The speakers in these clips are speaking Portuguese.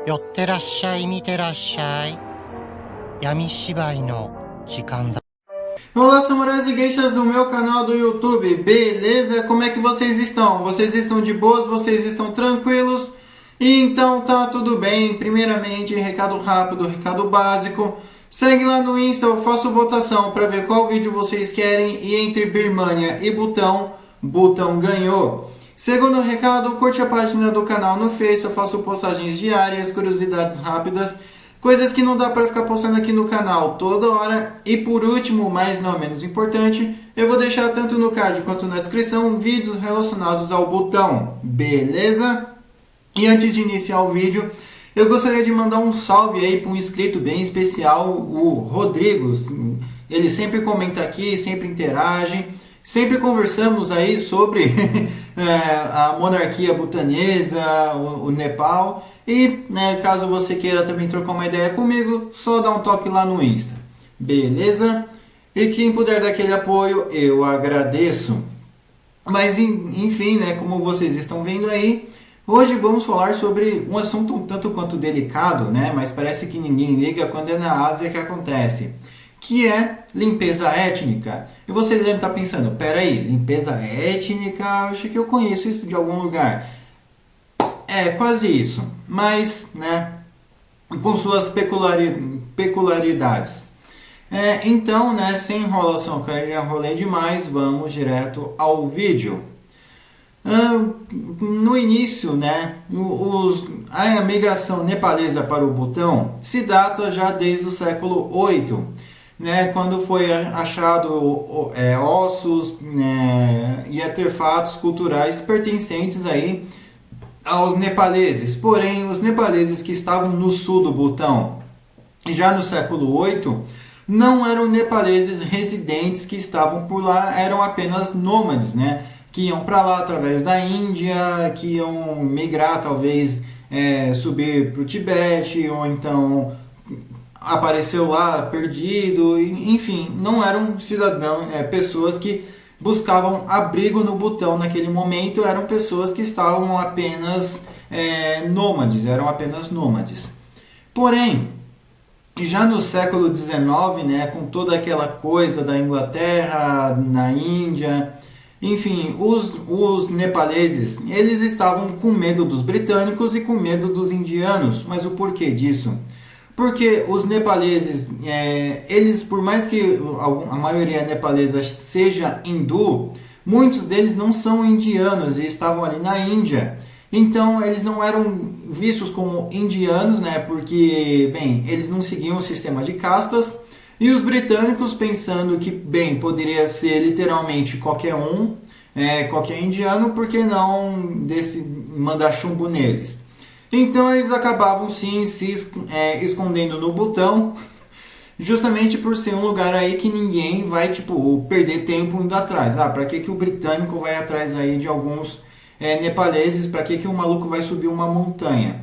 寄ってらっしゃい、見てらっしゃい。闇芝居の時間だ。 Olá, samurais e geishas do meu canal do YouTube, beleza? Como é que vocês estão? Vocês estão de boas? Vocês estão tranquilos? Então tá tudo bem. Primeiramente, recado rápido, recado básico. Segue lá no Insta, eu faço votação para ver qual vídeo vocês querem e entre Birmania e Butão, Butão ganhou. Segundo recado, curte a página do canal no Face, eu faço postagens diárias, curiosidades rápidas, coisas que não dá para ficar postando aqui no canal toda hora. E por último, mas não menos importante, eu vou deixar tanto no card quanto na descrição vídeos relacionados ao Butão, beleza? E antes de iniciar o vídeo, eu gostaria de mandar um salve aí para um inscrito bem especial, o Rodrigo. Ele sempre comenta aqui, sempre interage, sempre conversamos aí sobre a monarquia butanesa, o Nepal. E né, caso você queira também trocar uma ideia comigo, só dá um toque lá no Insta, beleza? E quem puder dar aquele apoio, eu agradeço. Mas enfim, né, como vocês estão vendo aí, hoje vamos falar sobre um assunto um tanto quanto delicado, né, mas parece que ninguém liga quando é na Ásia que acontece, que é limpeza étnica. E você deve estar pensando, peraí, limpeza étnica, acho que eu conheço isso de algum lugar. É, quase isso, mas, né, com suas peculiaridades. Então, né, sem enrolação, que eu já enrolei demais, vamos direto ao vídeo. No início, né, a migração nepalesa para o Butão se data já desde o século VIII, né, quando foi achado ossos e artefatos culturais pertencentes aí aos nepaleses. Porém, os nepaleses que estavam no sul do Butão, já no século VIII, não eram nepaleses residentes que estavam por lá, eram apenas nômades, né? Que iam para lá através da Índia, que iam migrar, talvez subir para o Tibete, ou então apareceu lá perdido, enfim, não eram cidadãos, pessoas que buscavam abrigo no Butão naquele momento, eram pessoas que estavam apenas nômades, eram apenas nômades. Porém, já no século XIX, né, com toda aquela coisa da Inglaterra, na Índia, enfim, os nepaleses, eles estavam com medo dos britânicos e com medo dos indianos. Mas o porquê disso? Porque os nepaleses, eles, por mais que a maioria nepalesa seja hindu, muitos deles não são indianos e estavam ali na Índia. Então eles não eram vistos como indianos, né? Porque, bem, eles não seguiam o sistema de castas. E os britânicos, pensando que, bem, poderia ser literalmente qualquer um, qualquer indiano, por que não mandar chumbo neles? Então eles acabavam sim se escondendo no Butão, justamente por ser um lugar aí que ninguém vai perder tempo indo atrás. Para que o britânico vai atrás aí de alguns nepaleses? Para que o maluco vai subir uma montanha?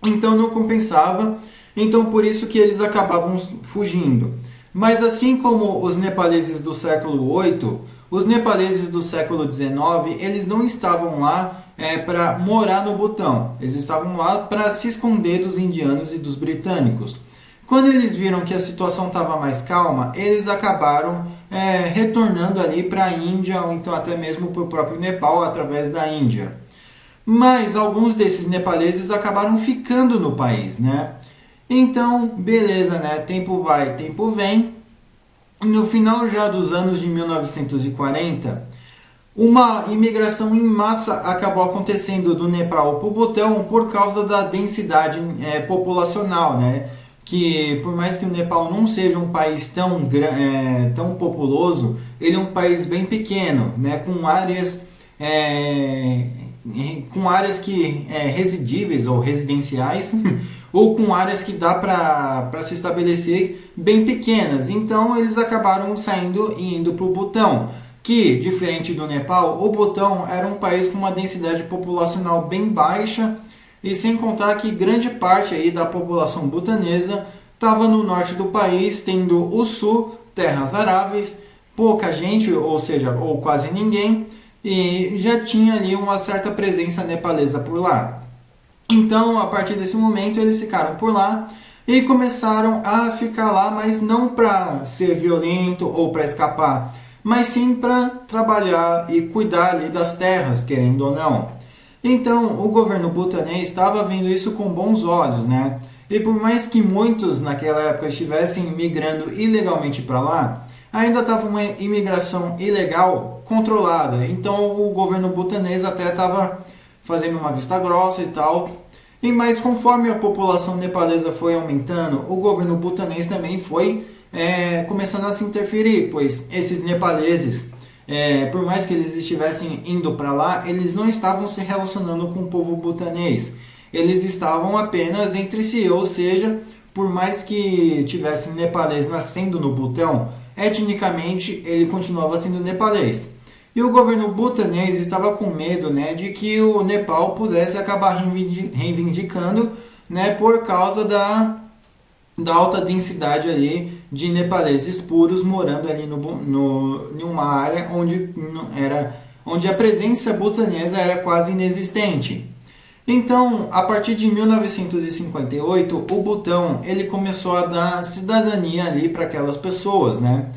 Então não compensava, então por isso que eles acabavam fugindo. Mas assim como os nepaleses do século VIII, os nepaleses do século XIX, eles não estavam lá para morar no Butão. Eles estavam lá para se esconder dos indianos e dos britânicos. Quando eles viram que a situação estava mais calma, eles acabaram retornando ali para a Índia, ou então até mesmo para o próprio Nepal, através da Índia. Mas alguns desses nepaleses acabaram ficando no país, né? Então, beleza, né? Tempo vai, tempo vem. No final já dos anos de 1940, uma imigração em massa acabou acontecendo do Nepal para o Butão por causa da densidade populacional, né? Que por mais que o Nepal não seja um país tão populoso, ele é um país bem pequeno, né? Com áreas que residíveis ou residenciais ou com áreas que dá para se estabelecer bem pequenas. Então eles acabaram saindo e indo para o Butão, que, diferente do Nepal, o Butão era um país com uma densidade populacional bem baixa, e sem contar que grande parte aí da população butanesa estava no norte do país, tendo o sul, terras aráveis, pouca gente, ou seja, ou quase ninguém, e já tinha ali uma certa presença nepalesa por lá. Então, a partir desse momento, eles ficaram por lá e começaram a ficar lá, mas não para ser violento ou para escapar, mas sim para trabalhar e cuidar ali das terras, querendo ou não. Então, o governo bhutanês estava vendo isso com bons olhos, né? E por mais que muitos naquela época estivessem migrando ilegalmente para lá, ainda estava uma imigração ilegal controlada. Então, o governo bhutanês até estava fazendo uma vista grossa e tal. Mas conforme a população nepalesa foi aumentando, o governo bhutanês também foi começando a se interferir, pois esses nepaleses, por mais que eles estivessem indo para lá, eles não estavam se relacionando com o povo bhutanês. Eles estavam apenas entre si, ou seja, por mais que tivessem nepalês nascendo no Butão, etnicamente ele continuava sendo nepalês. E o governo bhutanês estava com medo, né, de que o Nepal pudesse acabar reivindicando, né, por causa da alta densidade ali de nepaleses puros morando ali em uma área onde a presença bhutanesa era quase inexistente. Então, a partir de 1958, o Butão ele começou a dar cidadania ali para aquelas pessoas, né?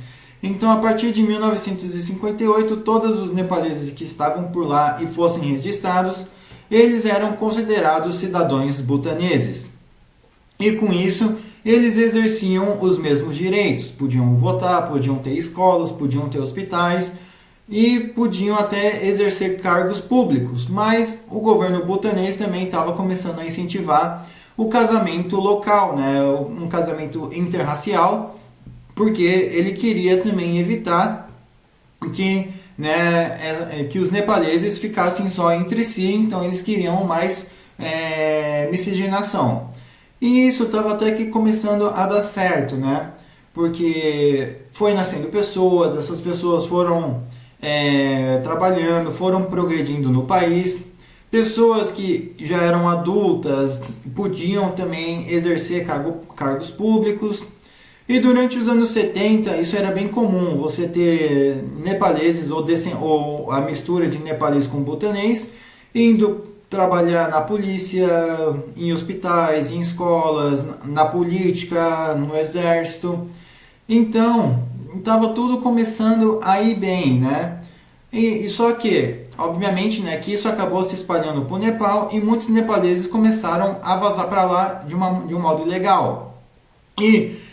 Então, a partir de 1958, todos os nepaleses que estavam por lá e fossem registrados, eles eram considerados cidadãos butaneses. E com isso, eles exerciam os mesmos direitos. Podiam votar, podiam ter escolas, podiam ter hospitais e podiam até exercer cargos públicos. Mas o governo butanês também estava começando a incentivar o casamento local, né? Um casamento interracial, porque ele queria também evitar que, que os nepaleses ficassem só entre si, então eles queriam mais miscigenação. E isso estava até que começando a dar certo, né? Porque foi nascendo pessoas, essas pessoas foram trabalhando, foram progredindo no país. Pessoas que já eram adultas podiam também exercer cargos públicos. E durante os anos 70, isso era bem comum, você ter nepaleses ou a mistura de nepalês com butanês indo trabalhar na polícia, em hospitais, em escolas, na política, no exército. Então, estava tudo começando a ir bem, né? E só que, obviamente, né, que isso acabou se espalhando para o Nepal e muitos nepaleses começaram a vazar para lá de um modo ilegal. E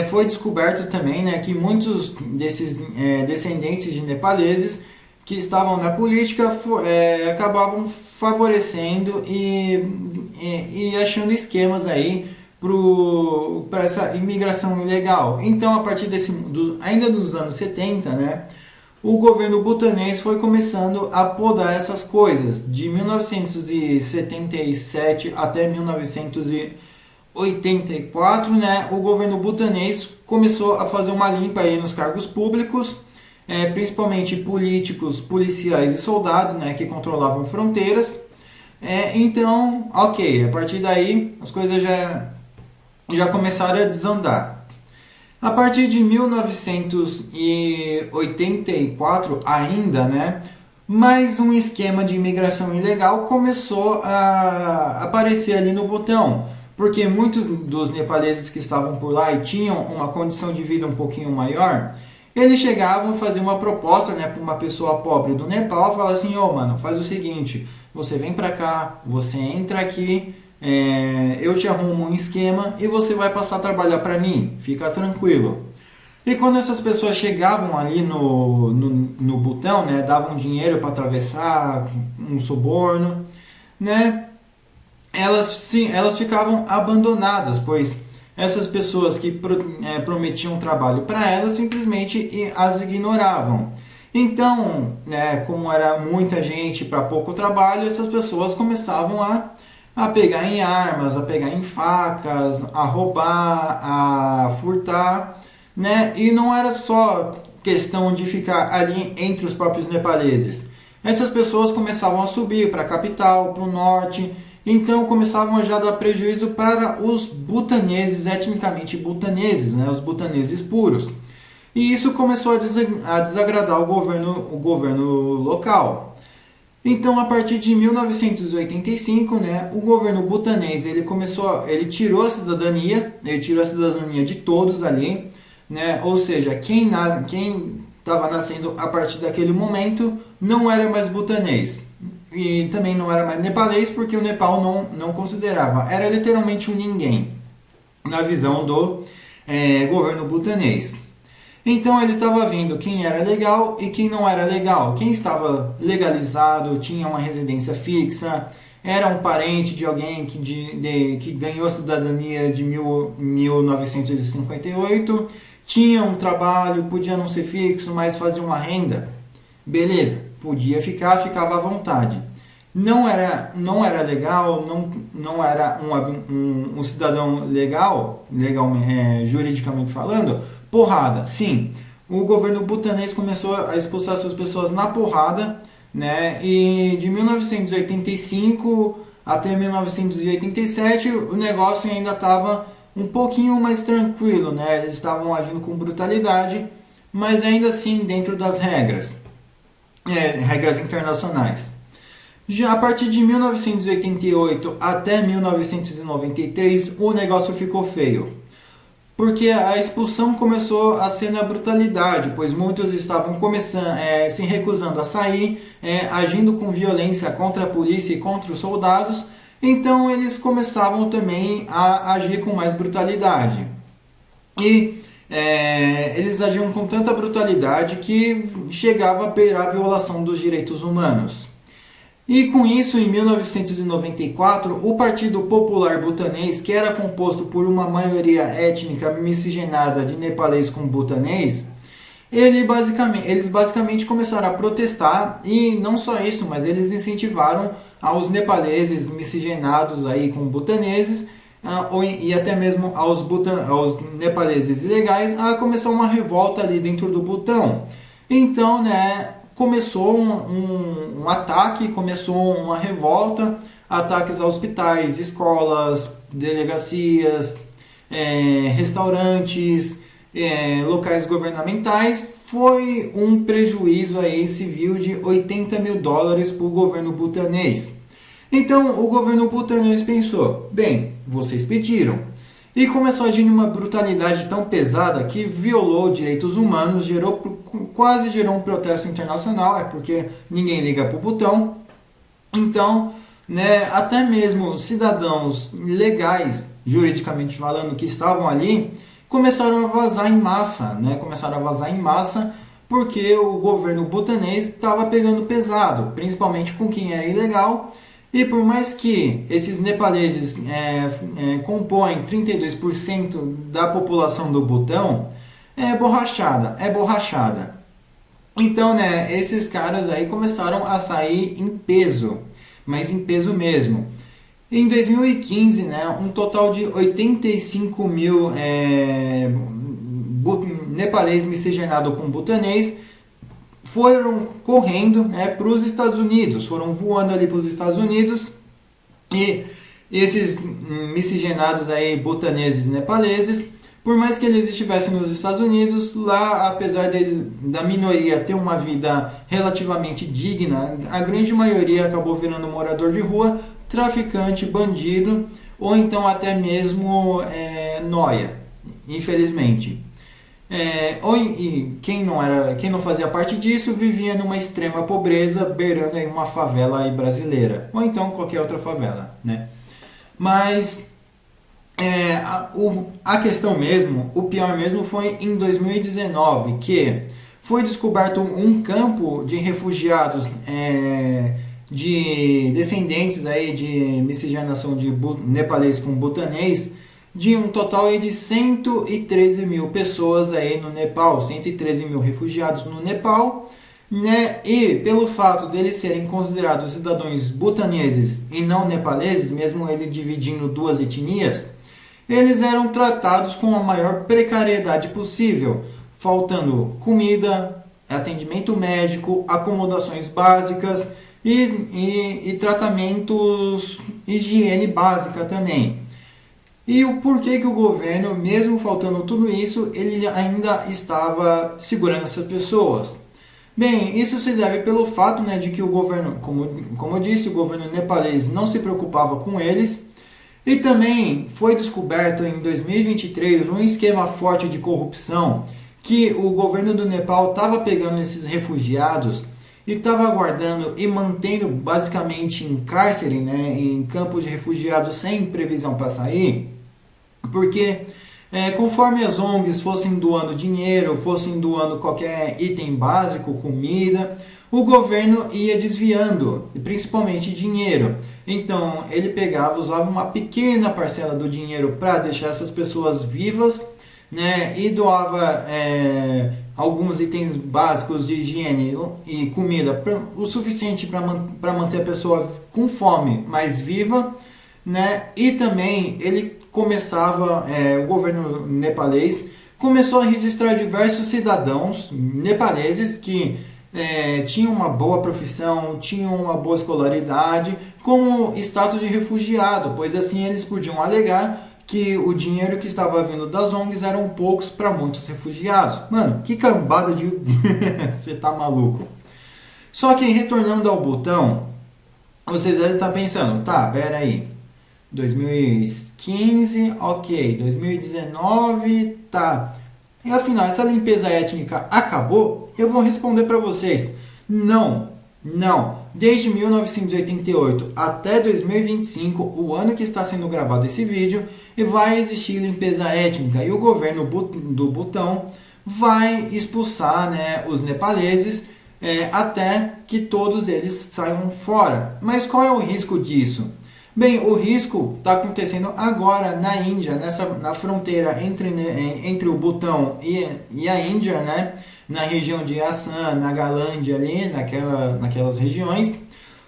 foi descoberto também, né, que muitos desses descendentes de nepaleses que estavam na política acabavam favorecendo e achando esquemas aí para essa imigração ilegal. Então, a partir ainda dos anos 70, né, o governo butanês foi começando a podar essas coisas. De 1977 até 1984, né, o governo butanês começou a fazer uma limpa aí nos cargos públicos, principalmente políticos, policiais e soldados, né, que controlavam fronteiras. Então, ok, a partir daí as coisas já começaram a desandar. A partir de 1984 ainda, né, mais um esquema de imigração ilegal começou a aparecer ali no Butão, porque muitos dos nepaleses que estavam por lá e tinham uma condição de vida um pouquinho maior, eles chegavam a fazer uma proposta, né, para uma pessoa pobre do Nepal, falar assim, mano, faz o seguinte, você vem para cá, você entra aqui, eu te arrumo um esquema e você vai passar a trabalhar para mim, fica tranquilo. E quando essas pessoas chegavam ali no Butão, né, davam dinheiro para atravessar, um suborno, né, elas ficavam abandonadas, pois essas pessoas que prometiam trabalho para elas simplesmente as ignoravam. Então, né, como era muita gente para pouco trabalho, essas pessoas começavam a pegar em armas, a pegar em facas, a roubar, a furtar, né? E não era só questão de ficar ali entre os próprios nepaleses. Essas pessoas começavam a subir para a capital, para o norte, então começavam a já dar prejuízo para os butaneses, etnicamente butaneses, né? Os butaneses puros. E isso começou a desagradar o governo local. Então, a partir de 1985, né, o governo butanês ele tirou a cidadania, de todos ali, né, ou seja, quem estava nascendo a partir daquele momento não era mais butanês. E também não era mais nepalês, porque o Nepal não considerava. Era literalmente um ninguém, na visão do governo butanês. Então ele estava vendo quem era legal e quem não era legal. Quem estava legalizado, tinha uma residência fixa, era um parente de alguém que ganhou a cidadania de 1958, tinha um trabalho, podia não ser fixo, mas fazia uma renda. Beleza, podia ficava à vontade. Não era legal, não era um cidadão legal, juridicamente falando, porrada. Sim, o governo butanês começou a expulsar essas pessoas na porrada, né? E de 1985 até 1987 o negócio ainda estava um pouquinho mais tranquilo, né? Eles estavam agindo com brutalidade, mas ainda assim dentro das regras internacionais. Já a partir de 1988 até 1993, o negócio ficou feio. Porque a expulsão começou a ser na brutalidade, pois muitos estavam se recusando a sair, agindo com violência contra a polícia e contra os soldados, então eles começavam também a agir com mais brutalidade. E eles agiam com tanta brutalidade que chegava a beirar a violação dos direitos humanos. E com isso, em 1994, o Partido Popular Butanês, que era composto por uma maioria étnica miscigenada de nepalês com butanês, eles basicamente começaram a protestar, e não só isso, mas eles incentivaram aos nepaleses miscigenados aí com butaneses, e até mesmo aos nepaleses ilegais, a começar uma revolta ali dentro do Butão. Então, né, começou um ataque, começou uma revolta, ataques a hospitais, escolas, delegacias, restaurantes, locais governamentais. Foi um prejuízo aí civil de $80 mil para o governo butanês. Então o governo butanês pensou, bem, vocês pediram. E começou a agir numa brutalidade tão pesada que violou direitos humanos, quase gerou um protesto internacional, porque ninguém liga para o Butão. Então, né, até mesmo cidadãos legais, juridicamente falando, que estavam ali, começaram a vazar em massa, porque o governo butanês estava pegando pesado, principalmente com quem era ilegal. E por mais que esses nepaleses compõem 32% da população do Butão, é borrachada. Então, né, esses caras aí começaram a sair em peso, mas em peso mesmo. Em 2015, né, um total de 85 mil nepalês miscigenados com butanês foram correndo, né, para os Estados Unidos, foram voando ali para os Estados Unidos, e esses miscigenados aí, butaneses e nepaleses, por mais que eles estivessem nos Estados Unidos, lá, apesar da minoria ter uma vida relativamente digna, a grande maioria acabou virando morador de rua, traficante, bandido, ou então até mesmo nóia, infelizmente. Quem não fazia parte disso vivia numa extrema pobreza, beirando aí uma favela aí brasileira, ou então qualquer outra favela, né? Mas a questão mesmo, o pior mesmo foi em 2019, que foi descoberto um campo de refugiados de descendentes aí de miscigenação de nepalês com butanês, de um total aí de 113 mil pessoas aí no Nepal, 113 mil refugiados no Nepal, né? E pelo fato deles serem considerados cidadãos butaneses e não nepaleses, mesmo ele dividindo duas etnias, eles eram tratados com a maior precariedade possível, faltando comida, atendimento médico, acomodações básicas e tratamentos, higiene básica também. E o porquê que o governo, mesmo faltando tudo isso, ele ainda estava segurando essas pessoas? Bem, isso se deve pelo fato, né, de que o governo, como eu disse, o governo nepalês não se preocupava com eles. E também foi descoberto em 2023 um esquema forte de corrupção que o governo do Nepal estava pegando esses refugiados e estava guardando e mantendo basicamente em cárcere, né, em campos de refugiados sem previsão para sair, porque conforme as ONGs fossem doando dinheiro, fossem doando qualquer item básico, comida, o governo ia desviando, principalmente dinheiro. Então ele pegava, usava uma pequena parcela do dinheiro para deixar essas pessoas vivas, né, e doava alguns itens básicos de higiene e comida, o suficiente para manter a pessoa com fome, mas viva, né? E também ele começava, o governo nepalês começou a registrar diversos cidadãos nepaleses que tinham uma boa profissão, tinham uma boa escolaridade, como status de refugiado, pois assim eles podiam alegar que o dinheiro que estava vindo das ONGs eram poucos para muitos refugiados. Mano, que cambada de... Você tá maluco. Só que retornando ao Butão, vocês devem estar pensando, tá, pera aí, 2015, ok, 2019, tá. E afinal, essa limpeza étnica acabou? Eu vou responder para vocês, não. Desde 1988 até 2025, o ano que está sendo gravado esse vídeo, vai existir limpeza étnica e o governo do Butão vai expulsar, né, os nepaleses até que todos eles saiam fora. Mas qual é o risco disso? Bem, o risco está acontecendo agora na Índia, na fronteira entre o Butão e a Índia, né? Na região de Assam, Nagalândia ali, naquelas regiões,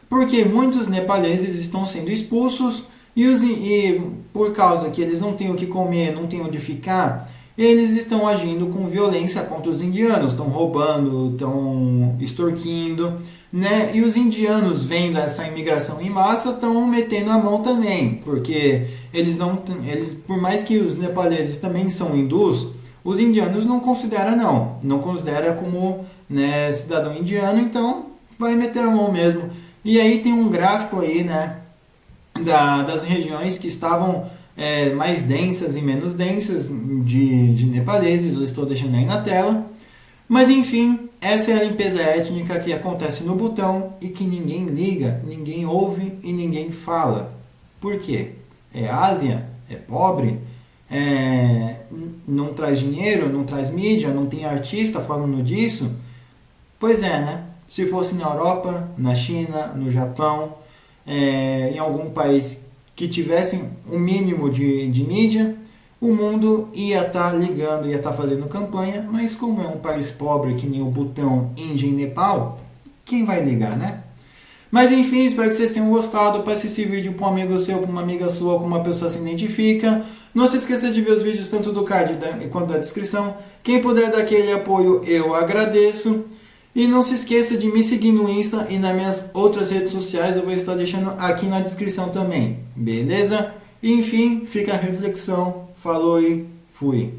porque muitos nepaleses estão sendo expulsos e por causa que eles não têm o que comer, não têm onde ficar, eles estão agindo com violência contra os indianos, estão roubando, estão extorquindo, né? E os indianos, vendo essa imigração em massa, estão metendo a mão também, porque eles, por mais que os nepaleses também são hindus, os indianos não considera como, né, cidadão indiano, então vai meter a mão mesmo. E aí tem um gráfico aí, né, das regiões que estavam mais densas e menos densas de nepaleses, eu estou deixando aí na tela. Mas enfim, essa é a limpeza étnica que acontece no Butão e que ninguém liga, ninguém ouve e ninguém fala. Por quê? É Ásia? É pobre? Não traz dinheiro, não traz mídia, não tem artista falando disso? Pois é, né? Se fosse na Europa, na China, no Japão, em algum país que tivesse um mínimo de mídia, o mundo ia estar ligando, ia estar fazendo campanha, mas como é um país pobre que nem o Butão, Índia e Nepal, quem vai ligar, né? Mas enfim, espero que vocês tenham gostado. Passe esse vídeo para um amigo seu, para uma amiga sua, com uma pessoa se identifica. Não se esqueça de ver os vídeos tanto do card quanto da descrição. Quem puder dar aquele apoio, eu agradeço. E não se esqueça de me seguir no Insta e nas minhas outras redes sociais, eu vou estar deixando aqui na descrição também. Beleza? E, enfim, fica a reflexão. Falou e fui.